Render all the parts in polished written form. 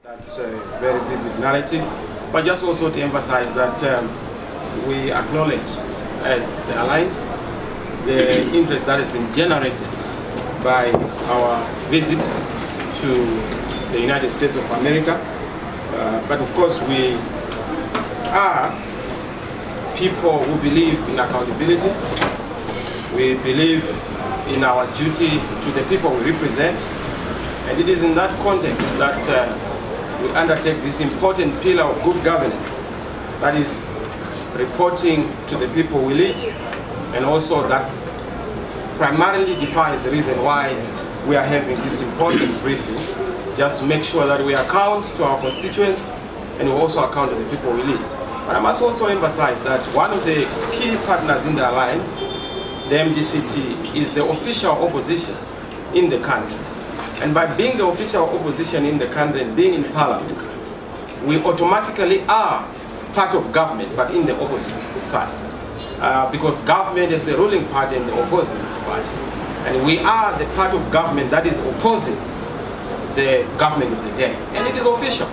That's a very vivid narrative, but just also to emphasize that we acknowledge as the Alliance the interest that has been generated by our visit to the United States of America. But of course we are people who believe in accountability. We believe in our duty to the people we represent, and it is in that context that we undertake this important pillar of good governance, that is reporting to the people we lead, and also that primarily defines the reason why we are having this important briefing, just to make sure that we account to our constituents and we also account to the people we lead. But I must also emphasize that one of the key partners in the Alliance, the MDCT, is the official opposition in the country. And by being the official opposition in the country and being in Parliament, we automatically are part of government, but in the opposite side. Because government is the ruling party and the opposing party. And we are the part of government that is opposing the government of the day. And it is official.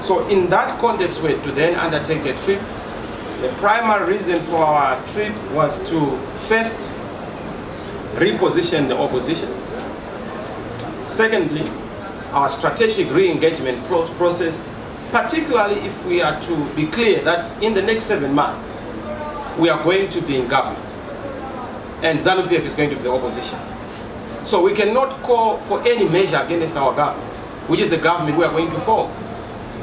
So in that context, we to then undertake a trip. The primary reason for our trip was to first reposition the opposition. Secondly, our strategic re-engagement process, particularly if we are to be clear that in the next 7 months, we are going to be in government, and ZANU-PF is going to be the opposition. So we cannot call for any measure against our government, which is the government we are going to form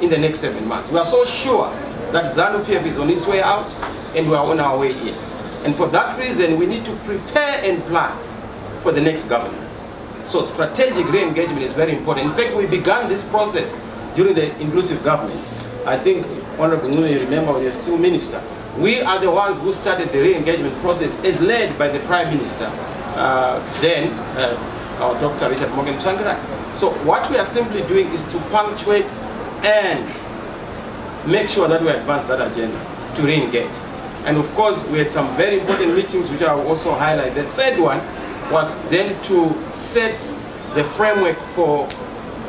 in the next 7 months. We are so sure that ZANU-PF is on its way out, and we are on our way in. And for that reason, we need to prepare and plan for the next government. So strategic re-engagement is very important. In fact, we began this process during the inclusive government. I think, Honorable Nune, you remember when you were still minister. We are the ones who started the re-engagement process as led by the Prime Minister, then our Dr. Richard Morgan Tsvangirai. So what we are simply doing is to punctuate and make sure that we advance that agenda to re-engage. And of course, we had some very important meetings which I will also highlight. The third one was then to set the framework for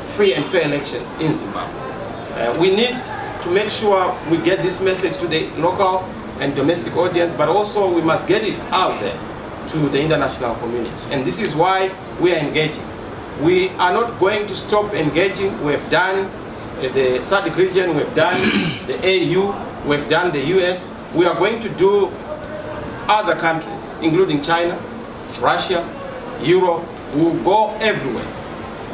free and fair elections in Zimbabwe. We need to make sure we get this message to the local and domestic audience, but also we must get it out there to the international community. And this is why we are engaging. We are not going to stop engaging. We have done the SADC region, we have done the AU, we have done the US. We are going to do other countries, including China, Russia, Europe. We will go everywhere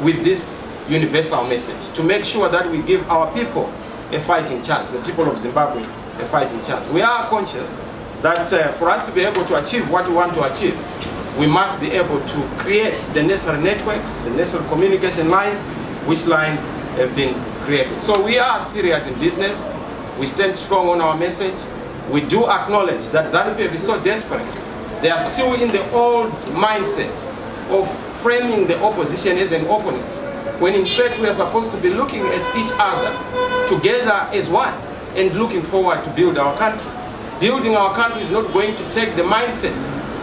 with this universal message to make sure that we give our people a fighting chance, the people of Zimbabwe a fighting chance. We are conscious that for us to be able to achieve what we want to achieve, we must be able to create the necessary networks, the necessary communication lines, which lines have been created. So we are serious in business. We stand strong on our message. We do acknowledge that ZANU-PF is so desperate. They are still in the old mindset of framing the opposition as an opponent, when in fact we are supposed to be looking at each other together as one and looking forward to build our country. Building our country is not going to take the mindset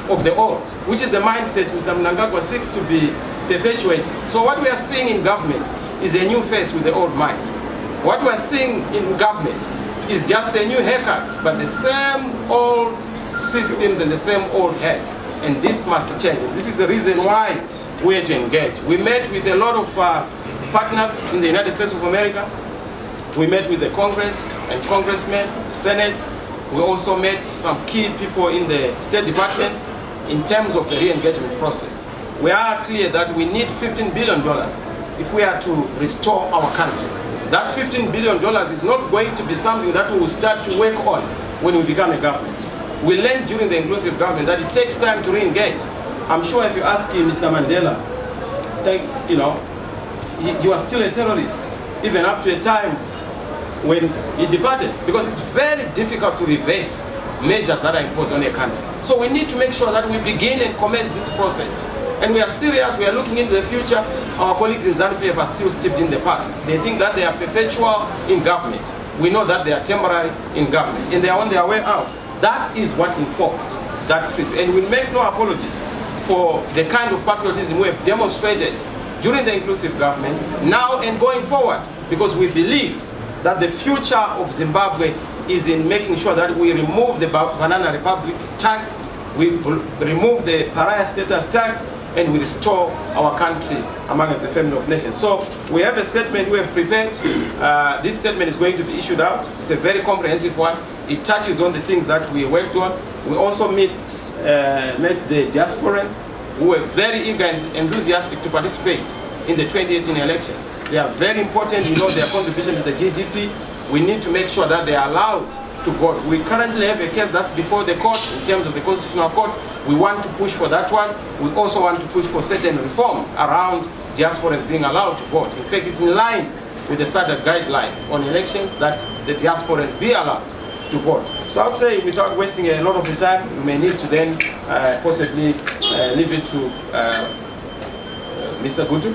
of the old, which is the mindset Mr. Mnangagwa seeks to be perpetuated. So what we are seeing in government is a new face with the old mind. What we are seeing in government is just a new haircut, but the same old systems and the same old head. And this must change. And this is the reason why we are to engage. We met with a lot of partners in the United States of America. We met with the Congress and congressmen, the Senate. We also met some key people in the State Department in terms of the re-engagement process. We are clear that we need $15 billion if we are to restore our country. That $15 billion is not going to be something that we will start to work on when we become a government. We learned during the inclusive government that it takes time to re-engage. I'm sure if you ask Mr. Mandela, you are still a terrorist, even up to a time when he departed, because it's very difficult to reverse measures that are imposed on a country. So we need to make sure that we begin and commence this process. And we are serious, we are looking into the future. Our colleagues in ZANU-PF are still steeped in the past. They think that they are perpetual in government. We know that they are temporary in government, and they are on their way out. That is what informed that trip. And we make no apologies for the kind of patriotism we have demonstrated during the inclusive government, now and going forward. because we believe that the future of Zimbabwe is in making sure that we remove the Banana Republic tag, we remove the pariah status tag, and we restore our country amongst the family of nations. So we have a statement we have prepared. This statement is going to be issued out. It's a very comprehensive one. It touches on the things that we worked on. We also met the diasporans who were very eager and enthusiastic to participate in the 2018 elections. They are very important. We know their contribution to the GDP. We need to make sure that they are allowed to vote. We currently have a case that's before the court in terms of the Constitutional Court. We want to push for that one. We also want to push for certain reforms around diasporans being allowed to vote. In fact, it's in line with the standard guidelines on elections that the diasporans be allowed to vote. So I would say, without wasting a lot of the time, we may need to then possibly leave it to Mr. Gutu